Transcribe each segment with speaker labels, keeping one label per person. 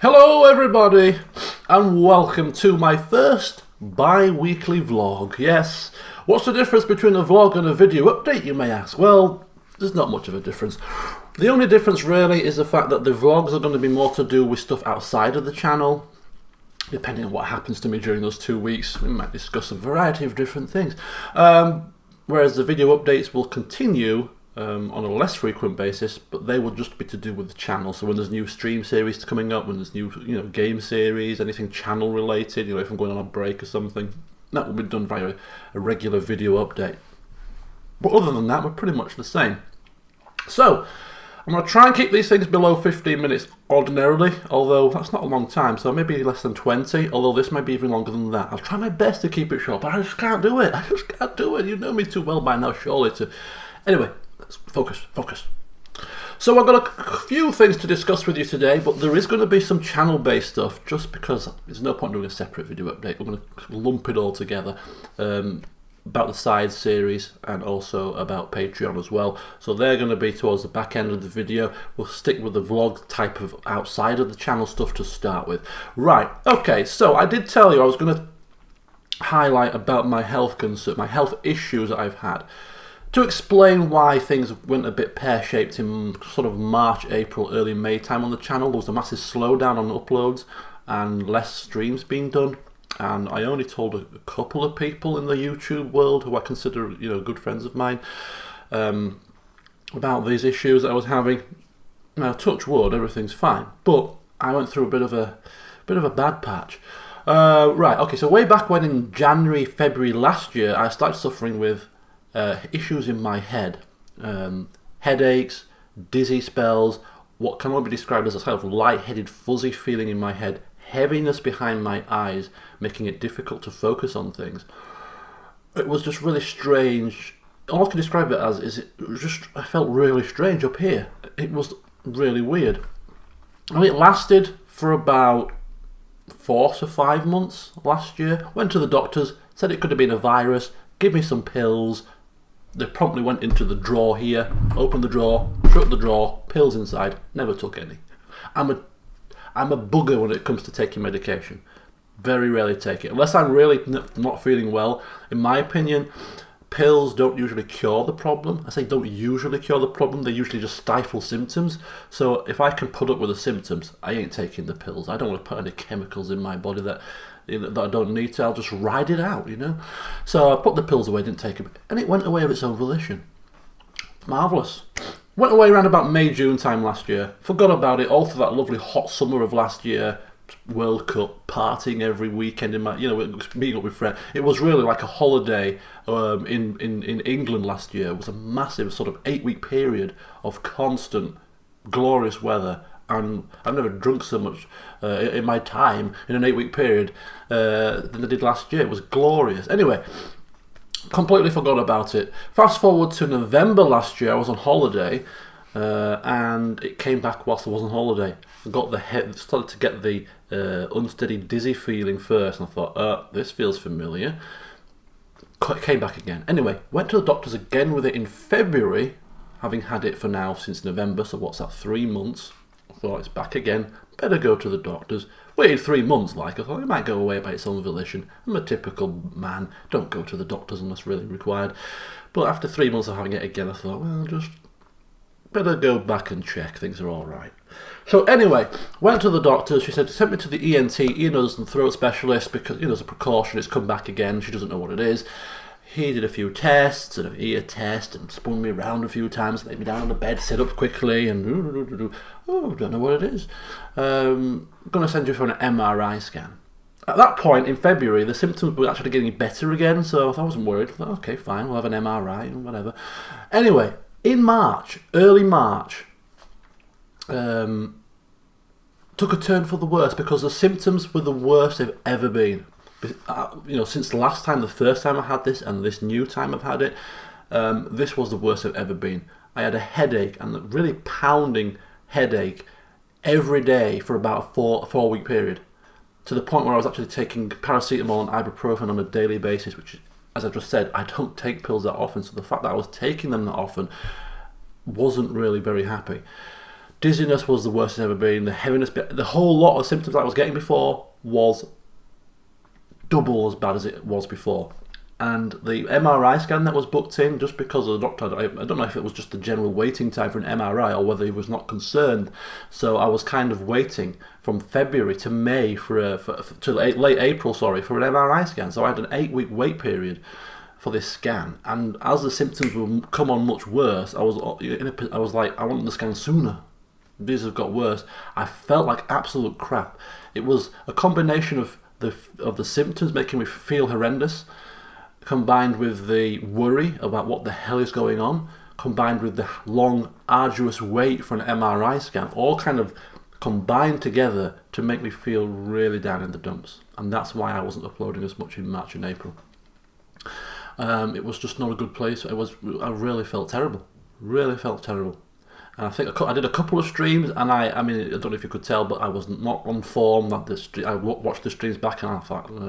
Speaker 1: Hello everybody and welcome to my first bi-weekly vlog. Yes, what's the difference between a vlog and a video update, you may ask? Well, there's not much of a difference. The only difference really is the fact that the vlogs are going to be more to do with stuff outside of the channel. Depending on what happens to me during those 2 weeks, we might discuss a variety of different things. Whereas the video updates will continue on a less frequent basis, but they will just be to do with the channel. So when there's new stream series coming up, when there's new game series, anything channel related, if I'm going on a break or something, that will be done via a regular video update. But other than that, we're pretty much the same. So I'm going to try and keep these things below 15 minutes ordinarily, although that's not a long time, so maybe less than 20, although this might be even longer than that. I'll try my best to keep it short, but I just can't do it. You know me too well by now, surely. Anyway, let's focus. So I've got a few things to discuss with you today, but there is going to be some channel-based stuff, just because there's no point doing a separate video update. We're going to lump it all together. About the side series and also about Patreon as well. So they're going to be towards the back end of the video. We'll stick with the vlog type of outside of the channel stuff to start with. Right, okay, so I did tell you I was going to highlight about my health issues that I've had. To explain why things went a bit pear-shaped in sort of March, April, early May time on the channel, there was a massive slowdown on uploads and less streams being done. And I only told a couple of people in the YouTube world who I consider, good friends of mine, about these issues that I was having. Now, touch wood, everything's fine, but I went through a bit of a bad patch. Right, okay, so way back when in January, February last year, I started suffering with issues in my head, headaches, dizzy spells, what can only be described as a kind of light-headed, fuzzy feeling in my head, heaviness behind my eyes, making it difficult to focus on things. It was just really strange. All I can describe it as is I felt really strange up here. It was really weird. And it lasted for about 4 to 5 months last year. Went to the doctors, said it could have been a virus, give me some pills. They promptly went into the drawer here, opened the drawer, shut the drawer, pills inside, never took any. I'm a bugger when it comes to taking medication. Very rarely take it. Unless I'm really not feeling well. In my opinion, pills don't usually cure the problem. I say don't usually cure the problem, they usually just stifle symptoms. So if I can put up with the symptoms, I ain't taking the pills. I don't want to put any chemicals in my body that I don't need to. I'll just ride it out, So I put the pills away, didn't take them, and it went away of its own volition. Marvellous. Went away around about May, June time last year. Forgot about it all through that lovely hot summer of last year. World Cup, partying every weekend in my, meeting up with friends. It was really like a holiday in England last year. It was a massive sort of 8-week period of constant, glorious weather. And I've never drunk so much in my time in an 8-week period than I did last year. It was glorious. Anyway, completely forgot about it. Fast forward to November last year, I was on holiday, and it came back whilst I was on holiday. I started to get the unsteady, dizzy feeling first, and I thought, this feels familiar. It came back again. Anyway, went to the doctors again with it in February, having had it for now since November, so what's that, 3 months? I thought, it's back again, better go to the doctors. Waited 3 months, I thought it might go away by its own volition. I'm a typical man, don't go to the doctors unless really required. But after 3 months of having it again, I thought, well, just better go back and check, things are alright. So anyway, went to the doctor. She said, sent me to the ENT, ear, nose and throat specialist, because, as a precaution, it's come back again. She doesn't know what it is. He did a few tests, an ear test, and spun me around a few times, laid me down on the bed, sit up quickly, and don't know what it is. Going to send you for an MRI scan. At that point in February, the symptoms were actually getting better again, so I wasn't worried. I thought, okay, fine, we'll have an MRI and whatever. Anyway, in March, early March, took a turn for the worse, because the symptoms were the worst they've ever been. Since the last time, the first time I had this, and this new time I've had it, this was the worst I've ever been. I had a headache, and a really pounding headache every day for about a four-week period, to the point where I was actually taking paracetamol and ibuprofen on a daily basis, which, as I just said, I don't take pills that often, so the fact that I was taking them that often wasn't really very happy. Dizziness was the worst it's ever been. The heaviness, the whole lot of symptoms I was getting before was double as bad as it was before. And the MRI scan that was booked in, just because of the doctor, I don't know if it was just the general waiting time for an MRI or whether he was not concerned. So I was kind of waiting from February to May to late April, for an MRI scan. So I had an 8-week wait period for this scan. And as the symptoms would come on much worse, I was like, I want the scan sooner. These have got worse. I felt like absolute crap. It was a combination of the symptoms making me feel horrendous, combined with the worry about what the hell is going on, combined with the long, arduous wait for an MRI scan, all kind of combined together to make me feel really down in the dumps. And that's why I wasn't uploading as much in March and April. It was just not a good place. I really felt terrible. Really felt terrible. And I think I did a couple of streams, and I don't know if you could tell, but I was not on form. I watched the streams back, and I thought, I'm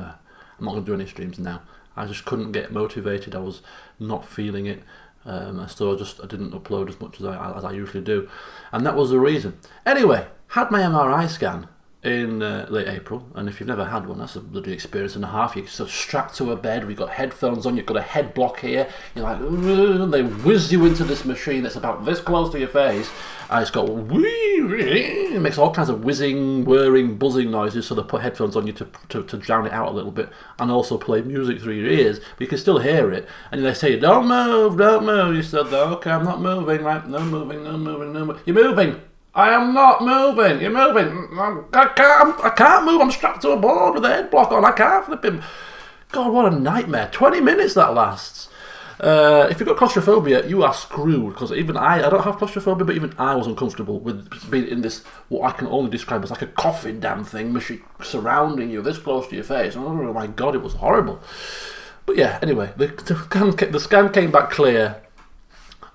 Speaker 1: not going to do any streams now. I just couldn't get motivated. I was not feeling it, so I didn't upload as much as I usually do, and that was the reason. Anyway, had my MRI scan in late April, and if you've never had one, that's a bloody experience and a half. You're sort of strapped to a bed, we've got headphones on, you've got a head block here, you're like, and they whiz you into this machine that's about this close to your face, and it's got it makes all kinds of whizzing, whirring, buzzing noises, so they put headphones on you to drown it out a little bit, and also play music through your ears, but you can still hear it, and they say, don't move, you said, okay, I'm not moving, right, no moving, you're moving! I am not moving. You're moving. I can't move. I'm strapped to a board with a head block on. I can't flip him. God, what a nightmare. 20 minutes that lasts. If you've got claustrophobia, you are screwed. Because even I don't have claustrophobia, but even I was uncomfortable with being in this, what I can only describe as like a coffin damn thing, machine surrounding you this close to your face. Oh my God, it was horrible. But yeah, anyway, the scan came back clear.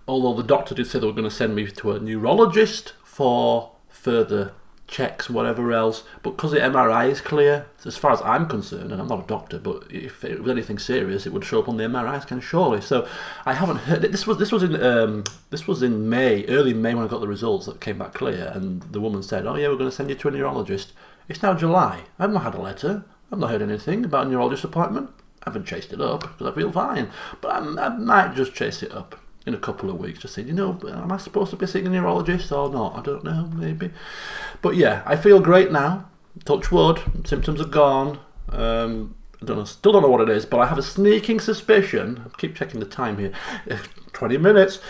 Speaker 1: Although the doctor did say they were going to send me to a neurologist for further checks, whatever else, but because the MRI is clear, as far as I'm concerned, and I'm not a doctor, but if it was anything serious, it would show up on the MRI scan surely. So I haven't heard it. This was in May, early May, when I got the results that came back clear, and the woman said, "Oh yeah, we're going to send you to a neurologist." It's now July. I've not had a letter. I've not heard anything about a neurologist appointment. I haven't chased it up because I feel fine, but I might just chase it up in a couple of weeks, just saying, am I supposed to be seeing a neurologist or not? I don't know, maybe. But yeah, I feel great now. Touch wood, symptoms are gone. Still don't know what it is, but I have a sneaking suspicion. I keep checking the time here. 20 minutes.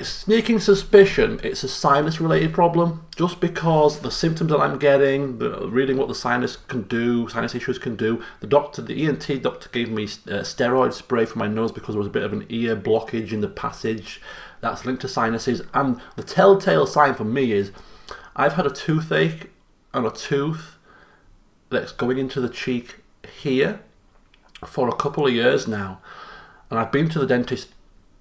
Speaker 1: Sneaking suspicion it's a sinus-related problem, just because the symptoms that I'm getting, reading what the sinus issues can do. The ENT doctor gave me steroid spray for my nose because there was a bit of an ear blockage in the passage that's linked to sinuses. And the telltale sign for me is I've had a toothache and a tooth that's going into the cheek here for a couple of years now, and I've been to the dentist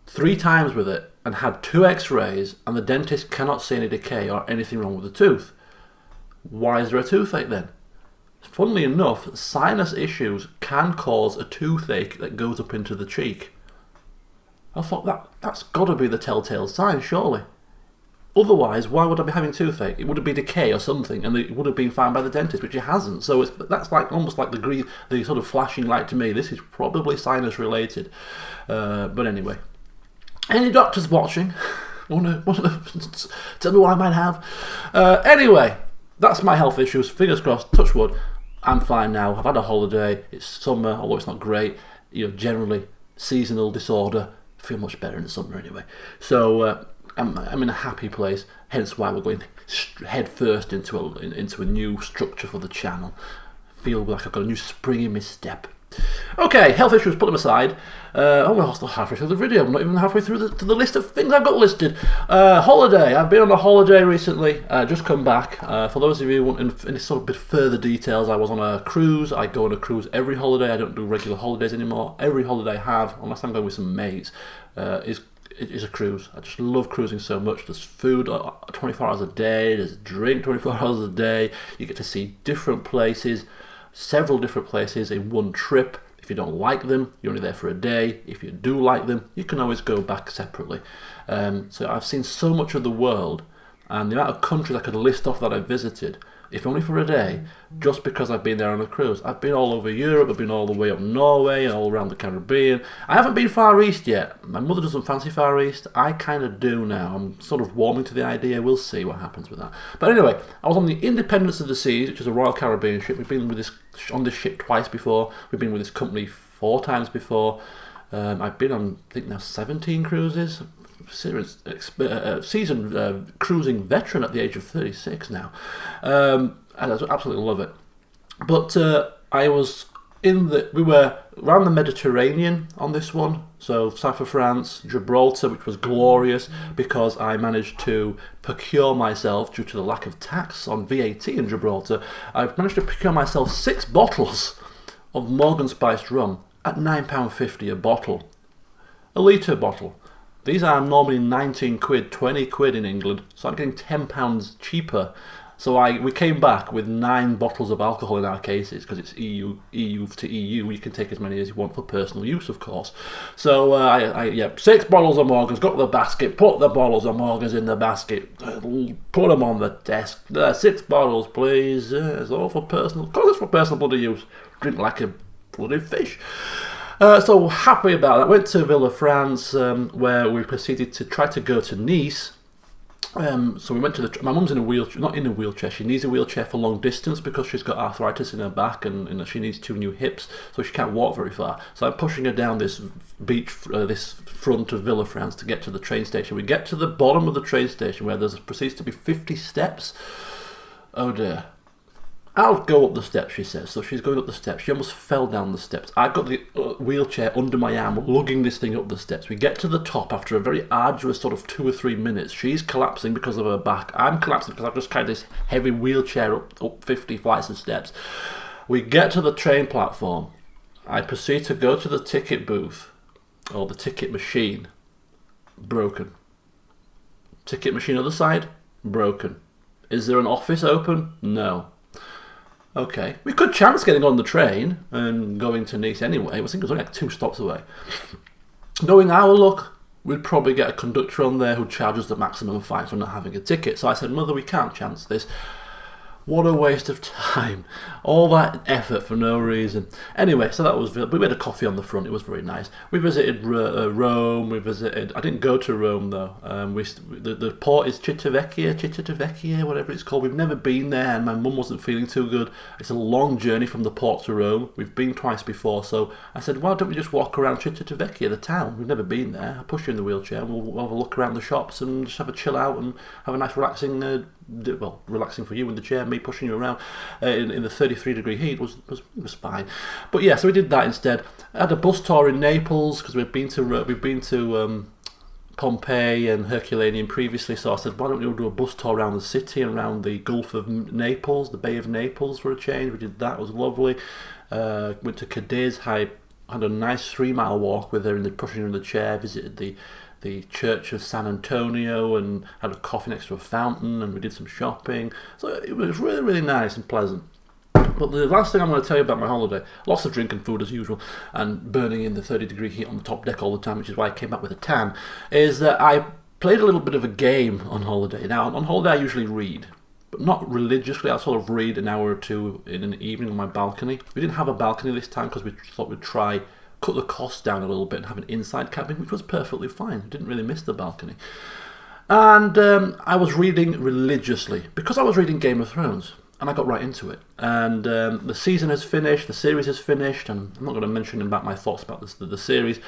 Speaker 1: 3 times with it and had 2 x-rays, and the dentist cannot see any decay or anything wrong with the tooth. Why is there a toothache then? Funnily enough, sinus issues can cause a toothache that goes up into the cheek. I thought that's got to be the telltale sign, surely. Otherwise, why would I be having toothache? It would be decay or something, and it would have been found by the dentist, which it hasn't. So that's like almost like the sort of flashing light to me. This is probably sinus related. But anyway. Any doctors watching? Tell me what I might have. Anyway, that's my health issues. Fingers crossed, touch wood. I'm fine now. I've had a holiday. It's summer, although it's not great. Generally seasonal disorder. I feel much better in the summer anyway. So I'm in a happy place. Hence why we're going head first into a new structure for the channel. Feel like I've got a new spring in my step. Okay, health issues, put them aside. We're still halfway through the video. I'm not even halfway through the list of things I've got listed. Holiday. I've been on a holiday recently. Just come back. For those of you who want any sort of bit further details, I was on a cruise. I go on a cruise every holiday. I don't do regular holidays anymore. Every holiday I have, unless I'm going with some mates, is a cruise. I just love cruising so much. There's food 24 hours a day. There's drink 24 hours a day. You get to see different places. Several different places in one trip. If you don't like them, you're only there for a day. If you do like them, you can always go back separately. So I've seen so much of the world, And the amount of countries I could list off that I visited, if only for a day, just because I've been there on a cruise. I've been all over Europe, I've been all the way up Norway, and all around the Caribbean. I haven't been Far East yet. My mother doesn't fancy Far East. I kind of do now. I'm sort of warming to the idea. We'll see what happens with that. But anyway, I was on the Independence of the Seas, which is a Royal Caribbean ship. We've been with on this ship twice before. We've been with this company 4 times before. I've been on, I think now, 17 cruises. Seasoned cruising veteran at the age of 36 now. And I absolutely love it. But we were around the Mediterranean on this one, so south of France, Gibraltar, which was glorious because I managed to procure myself, due to the lack of tax on VAT in Gibraltar, I managed to procure myself 6 bottles of Morgan spiced rum at £9.50 a bottle. A litre bottle. These are normally 19 quid, 20 quid in England, so I'm getting £10 cheaper. So we came back with 9 bottles of alcohol in our cases, because it's EU to EU. You can take as many as you want for personal use, of course. So 6 bottles of Morgans, got the basket, put the bottles of Morgans in the basket, put them on the desk. 6 bottles, please. It's all for personal, because it's for personal bloody use. Drink like a bloody fish. So happy about that. Went to Villafranche, where we proceeded to try to go to Nice. So we went to my mum's in a wheelchair, not in a wheelchair, she needs a wheelchair for long distance because she's got arthritis in her back and she needs 2 new hips, so she can't walk very far. So I'm pushing her down this beach, this front of Villafranche to get to the train station. We get to the bottom of the train station where there proceeds to be 50 steps. Oh dear. I'll go up the steps, she says. So she's going up the steps. She almost fell down the steps. I've got the wheelchair under my arm, lugging this thing up the steps. We get to the top after a very arduous sort of 2 or 3 minutes. She's collapsing because of her back. I'm collapsing because I've just carried this heavy wheelchair up 50 flights of steps. We get to the train platform. I proceed to go to the ticket booth, or the ticket machine. Broken. Ticket machine other side? Broken. Is there an office open? No. Okay, we could chance getting on the train and going to Nice anyway. I think it was only like 2 stops away. Knowing our luck, we'd probably get a conductor on there who'd charge us the maximum fine for not having a ticket. So I said, Mother, we can't chance this. What a waste of time. All that effort for no reason. Anyway, so that was... We had a coffee on the front. It was very nice. We visited Rome. We visited... I didn't go to Rome, though. The port is Civitavecchia, whatever it's called. We've never been there, and my mum wasn't feeling too good. It's a long journey from the port to Rome. We've been twice before, so I said, why don't we just walk around Civitavecchia, the town? We've never been there. I'll push you in the wheelchair, and we'll have a look around the shops and just have a chill out and have a nice relaxing... relaxing for you in the chair, me pushing you around in the 33-degree heat was fine. But yeah, so we did that instead. I had a bus tour in Naples because we've been to Pompeii and Herculaneum previously. So I said, why don't we do a bus tour around the city and around the Gulf of Naples, the Bay of Naples for a change. We did that. It was lovely. Went to Cadiz. I had a nice 3-mile walk with her pushing her in the chair. Visited the Church of San Antonio and had a coffee next to a fountain, and we did some shopping. So it was really, really nice and pleasant. But the last thing I'm going to tell you about my holiday, lots of drink and food as usual, and burning in the 30-degree heat on the top deck all the time, which is why I came back with a tan, is that I played a little bit of a game on holiday. Now, on holiday I usually read, but not religiously. I sort of read an hour or 2 in an evening on my balcony. We didn't have a balcony this time because we thought we'd try cut the cost down a little bit and have an inside cabin, which was perfectly fine. I didn't really miss the balcony. And I was reading religiously because I was reading Game of Thrones, and I got right into it. And the season has finished, the series has finished, and I'm not going to mention about my thoughts about the series,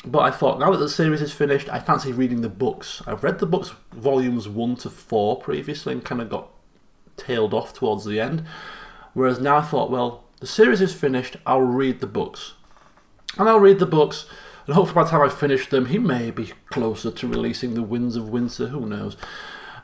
Speaker 1: but I thought, now that the series is finished, I fancy reading the books. I've read the books volumes 1 to 4 previously and kind of got tailed off towards the end, whereas now I thought, well, the series is finished, I'll read the books. And I'll read the books, and hopefully by the time I finish them, he may be closer to releasing The Winds of Windsor, who knows.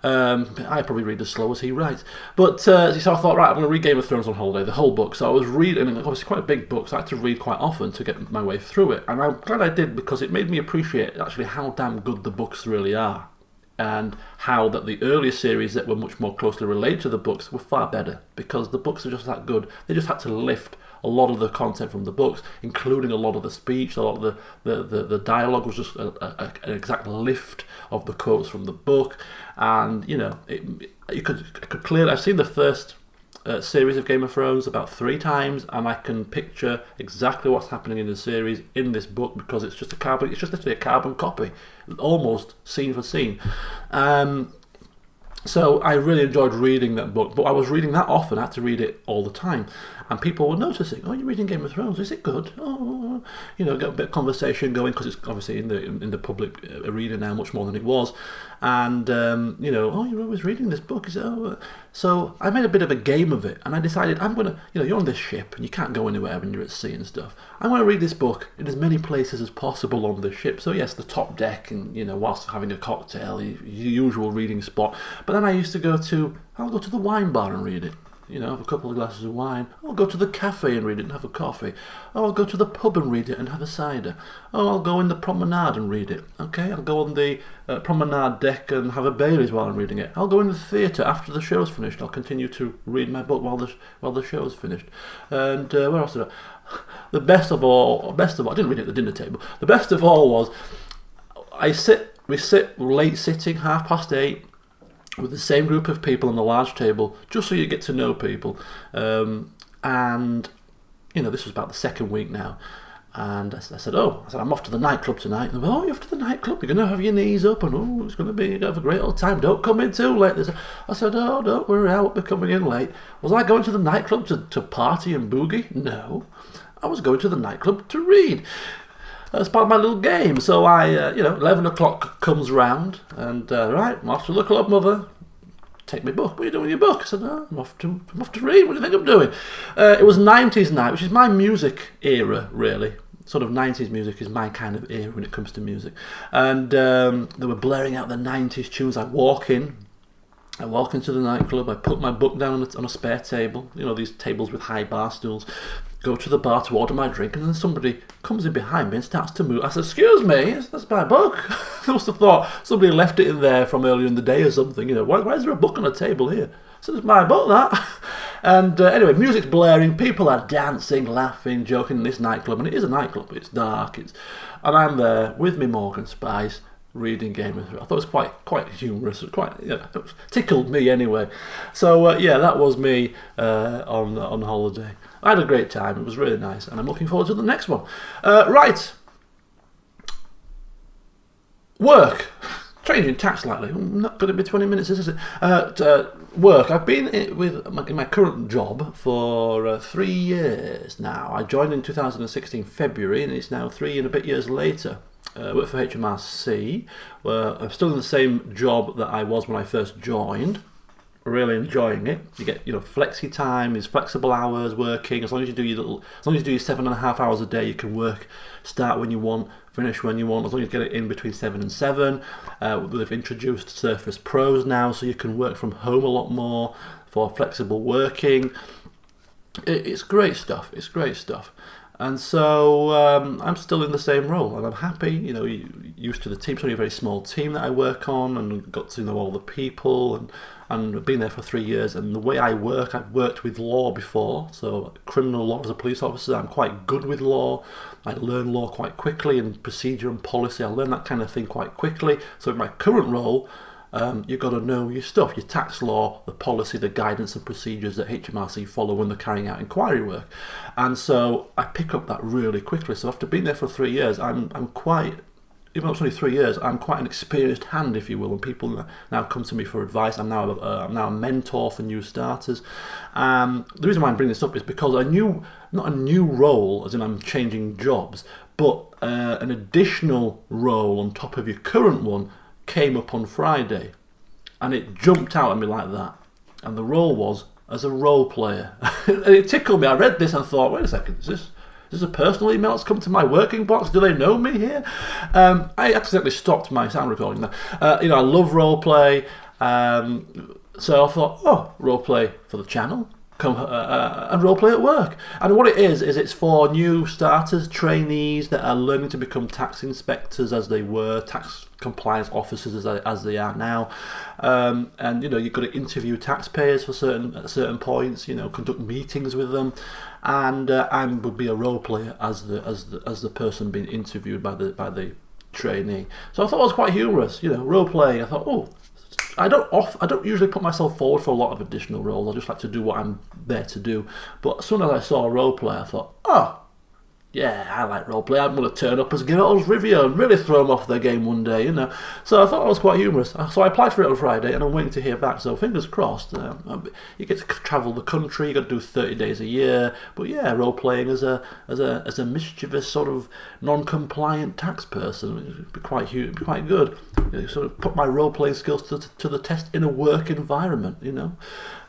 Speaker 1: I probably read as slow as he writes. But so I thought, right, I'm going to read Game of Thrones on holiday, the whole book. So I was reading, and obviously quite a big book, so I had to read quite often to get my way through it. And I'm glad I did, because it made me appreciate actually how damn good the books really are. And how that the earlier series that were much more closely related to the books were far better, because the books are just that good. They just had to lift a lot of the content from the books, including a lot of the speech, a lot of the dialogue was just an exact lift of the quotes from the book. And I could clearly, I've seen the first series of Game of Thrones about 3 times, and I can picture exactly what's happening in the series in this book, because it's just literally a carbon copy, almost scene for scene. So I really enjoyed reading that book, but I was reading that often. I had to read it all the time, and people were noticing, "Oh, you're reading Game of Thrones? Is it good?" Oh, got a bit of conversation going, because it's obviously in the public arena now much more than it was, and "Oh, you're always reading this book." Is it? Oh. So I made a bit of a game of it, and I decided I'm gonna, you're on this ship and you can't go anywhere when you're at sea and stuff. I'm gonna read this book in as many places as possible on the ship. So yes, the top deck, and whilst having a cocktail, your usual reading spot. But then I'll go to the wine bar and read it. Have a couple of glasses of wine. I'll go to the cafe and read it and have a coffee. Oh, I'll go to the pub and read it and have a cider. Oh, I'll go in the promenade and read it. Okay, I'll go on the promenade deck and have a Baileys while I'm reading it. I'll go in the theatre after the show's finished. I'll continue to read my book while the show's finished. And where else did I? The best of all, I didn't read it at the dinner table. The best of all was, we sit late sitting, 8:30, with the same group of people on the large table, just so you get to know people. And this was about the second week now. And I said, I'm off to the nightclub tonight. And they went, "Oh, you're off to the nightclub? You're going to have your knees up, and it's going to be have a great old time. Don't come in too late." I said, "Oh, don't worry, I won't be coming in late." Was I going to the nightclub to party and boogie? No. I was going to the nightclub to read. That's part of my little game. So 11 o'clock comes round, and right, I'm off to the club, mother. Take my book. What are you doing with your book? I said, I'm off to read. What do you think I'm doing? It was 90s night, which is my music era, really. Sort of 90s music is my kind of era when it comes to music. And they were blaring out the 90s tunes. I walk into the nightclub. I put my book down on a spare table. These tables with high bar stools. Go to the bar to order my drink, and then somebody comes in behind me and starts to move. I said, "Excuse me, that's my book." I must have thought somebody left it in there from earlier in the day or something. Why is there a book on a table here? I said, "It's my book, that." And anyway, music's blaring, people are dancing, laughing, joking in this nightclub, and it is a nightclub. It's dark, and I'm there with me Morgan Spice, reading Game of Thrones. I thought it was quite humorous, it tickled me anyway. So that was me on holiday. I had a great time. It was really nice, and I'm looking forward to the next one. Right, work. Changing tack slightly. Not going to be 20 minutes, is it? Work. I've been in my current job for 3 years now. I joined in 2016 February, and it's now 3 and a bit years later. I work for HMRC, where I'm still in the same job that I was when I first joined. Really enjoying it. You get flexi time, is flexible hours working. As long as you do your 7.5 hours a day, you can work, start when you want, finish when you want. As long as you get it in between 7 and 7. They've introduced Surface Pros now, so you can work from home a lot more for flexible working. It's great stuff. It's great stuff. And so I'm still in the same role, and I'm happy. Used to the team. It's only a very small team that I work on, and got to know all the people, and I've been there for 3 years. And the way I work, I've worked with law before, so criminal law as a police officer. I'm quite good with law. I learn law quite quickly, and procedure and policy. I learn that kind of thing quite quickly. So in my current role, you've got to know your stuff, your tax law, the policy, the guidance and procedures that HMRC follow when they're carrying out inquiry work. And so I pick up that really quickly. So after being there for 3 years, I'm quite, even though it's only 3 years, I'm quite an experienced hand, if you will, and people now come to me for advice. I'm now a mentor for new starters. The reason why I'm bringing this up is because not a new role, as in I'm changing jobs, but an additional role on top of your current one came up on Friday, and it jumped out at me like that. And the role was as a role player. And it tickled me. I read this and thought, wait a second, is this a personal email that's come to my working box? Do they know me here? I accidentally stopped my sound recording there. I love role play. So I thought, role play for the channel. come and roleplay at work. And what it is it's for new starters, trainees that are learning to become tax inspectors as they were, tax compliance officers as they are now. And you've got to interview taxpayers at certain points. Conduct meetings with them, and I would be a role player as the person being interviewed by the trainee. So I thought it was quite humorous. Role playing. I thought, I don't usually put myself forward for a lot of additional roles. I just like to do what I'm there to do. But as soon as I saw a role play, I thought, yeah, I like roleplay. I'm going to turn up as Geralt's Rivio and really throw them off their game one day, So I thought it was quite humorous. So I applied for it on Friday, and I'm waiting to hear back. So fingers crossed. You get to travel the country. You got to do 30 days a year. But yeah, roleplaying as a mischievous sort of non-compliant tax person would be quite good. Sort of put my roleplaying skills to the test in a work environment.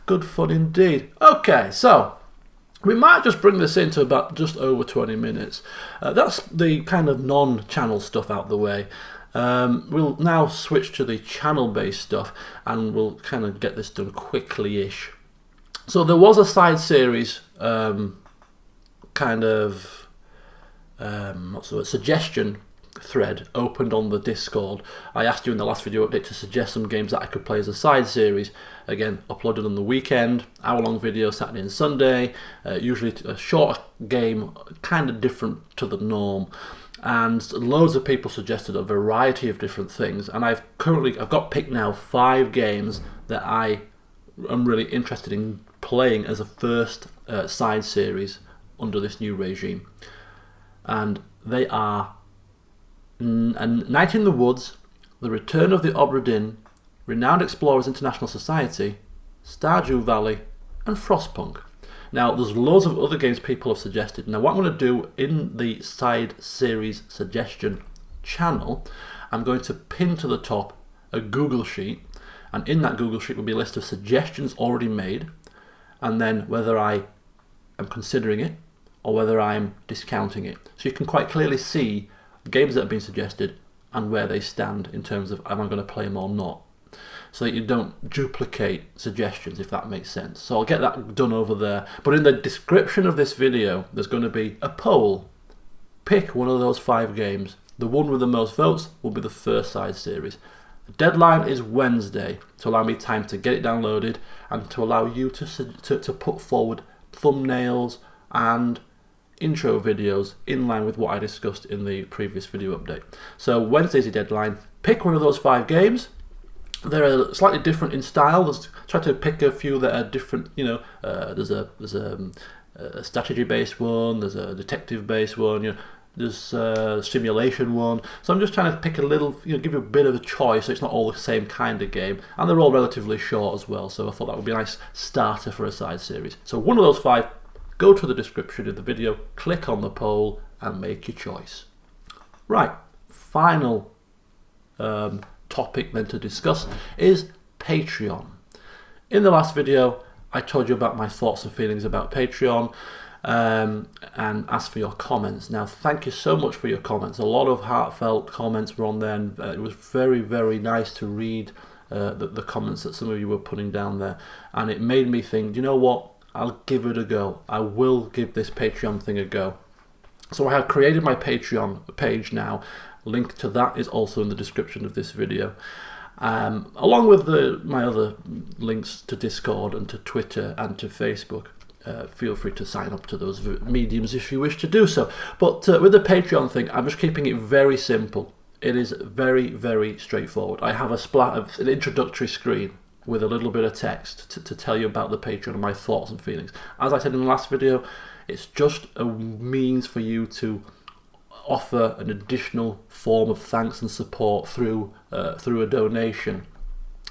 Speaker 1: Good fun indeed. Okay, so. We might just bring this into about just over 20 minutes. That's the kind of non-channel stuff out the way. We'll now switch to the channel-based stuff, and we'll kind of get this done quickly-ish. So there was a side series, suggestion thread opened on the Discord. I asked you in the last video update to suggest some games that I could play as a side series. Again, uploaded on the weekend, hour-long video Saturday and Sunday, usually a short game, kind of different to the norm. And loads of people suggested a variety of different things, and I've got picked now 5 games that I am really interested in playing as a first side series under this new regime. And they are A Night in the Woods, The Return of the Obra Dinn, Renowned Explorers International Society, Stardew Valley, and Frostpunk. Now, there's loads of other games people have suggested. Now, what I'm going to do in the side series suggestion channel, I'm going to pin to the top a Google Sheet, and in that Google Sheet will be a list of suggestions already made, and then whether I am considering it or whether I'm discounting it. So you can quite clearly see games that have been suggested and where they stand in terms of am I going to play them or not, so that you don't duplicate suggestions, if that makes sense. So I'll get that done over there. But in the description of this video, there's going to be a poll. Pick one of those 5 games. The one with the most votes will be the first side series. The deadline is Wednesday to allow me time to get it downloaded and to allow you to put forward thumbnails and intro videos in line with what I discussed in the previous video update. So Wednesday's the deadline. Pick one of those 5 games. They're slightly different in style. Try to pick a few that are different. There's a strategy-based one. There's a detective-based one. There's a simulation one. So I'm just trying to pick a little, give you a bit of a choice, so it's not all the same kind of game. And they're all relatively short as well. So I thought that would be a nice starter for a side series. So one of those 5. Go to the description of the video, click on the poll, and make your choice. Right, final topic then to discuss is Patreon. In the last video, I told you about my thoughts and feelings about Patreon and asked for your comments. Now, thank you so much for your comments. A lot of heartfelt comments were on there, and it was very, very nice to read the comments that some of you were putting down there. And it made me think, you know what? I'll give it a go. I will give this Patreon thing a go. So I have created my Patreon page now. Link to that is also in the description of this video. Along with my other links to Discord and to Twitter and to Facebook. Feel free to sign up to those mediums if you wish to do so. But with the Patreon thing, I'm just keeping it very simple. It is very, very straightforward. I have an introductory screen with a little bit of text to tell you about the Patreon and my thoughts and feelings. As I said in the last video, it's just a means for you to offer an additional form of thanks and support through a donation,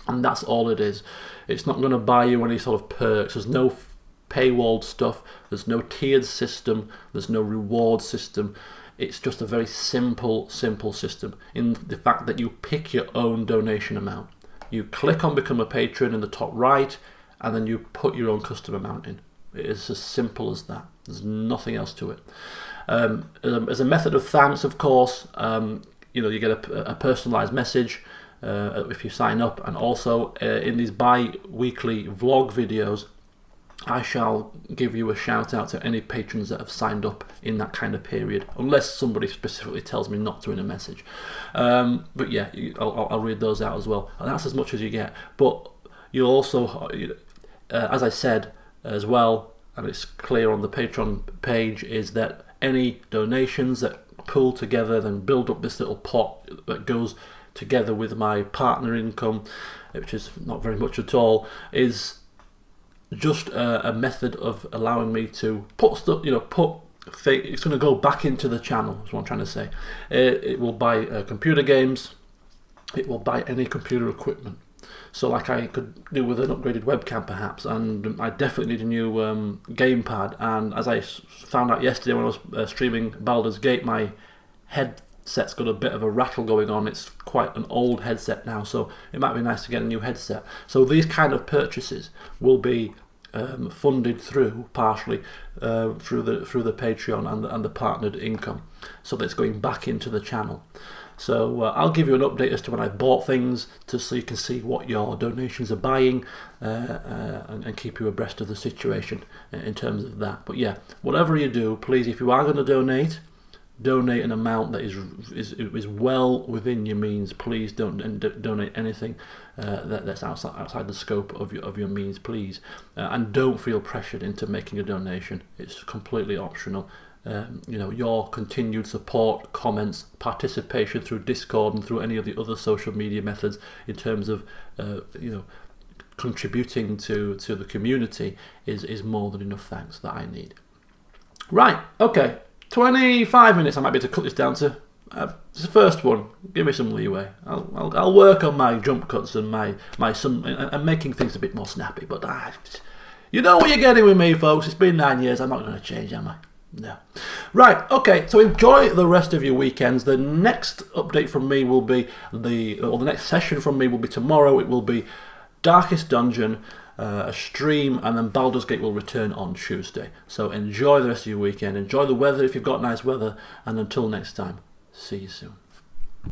Speaker 1: and that's all it is. It's not going to buy you any sort of perks. There's no paywalled stuff, there's no tiered system, there's no reward system. It's just a very simple system in the fact that you pick your own donation amount. You click on Become a Patron in the top right, and then you put your own custom amount in. It is as simple as that. There's nothing else to it. As a method of thanks, of course, you get a personalised message if you sign up, and also in these bi-weekly vlog videos, I shall give you a shout out to any patrons that have signed up in that kind of period, unless somebody specifically tells me not to in a message. But yeah, I'll read those out as well, and that's as much as you get. But you'll also, as I said as well, and it's clear on the Patreon page, is that any donations that pull together then build up this little pot that goes together with my partner income, which is not very much at all, is just a method of allowing me to put stuff, it's going to go back into the channel, is what I'm trying to say. It will buy computer games, it will buy any computer equipment. So like I could do with an upgraded webcam perhaps, and I definitely need a new gamepad. And as I found out yesterday when I was streaming Baldur's Gate, my headset's got a bit of a rattle going on. It's quite an old headset now, so it might be nice to get a new headset. So these kind of purchases will be funded partially through the Patreon and the partnered income, so that it's going back into the channel. So I'll give you an update as to when I bought things, so you can see what your donations are buying, and keep you abreast of the situation in terms of that. But yeah, whatever you do, please, if you are going to donate an amount that is well within your means. Please don't donate anything that's outside the scope of your means, please, and don't feel pressured into making a donation. It's completely optional. Your continued support, comments, participation through Discord and through any of the other social media methods in terms of contributing to the community is more than enough thanks that I need. Right, okay. 25 minutes I might be able to cut this down to. It's the first one. Give me some leeway. I'll work on my jump cuts and and making things a bit more snappy. But you know what you're getting with me, folks. It's been 9 years. I'm not going to change, am I? No. Right. Okay. So enjoy the rest of your weekends. The next update from me will be the next session from me will be tomorrow. It will be Darkest Dungeon. A stream, and then Baldur's Gate will return on Tuesday. So enjoy the rest of your weekend, enjoy the weather if you've got nice weather, and until next time, see you soon.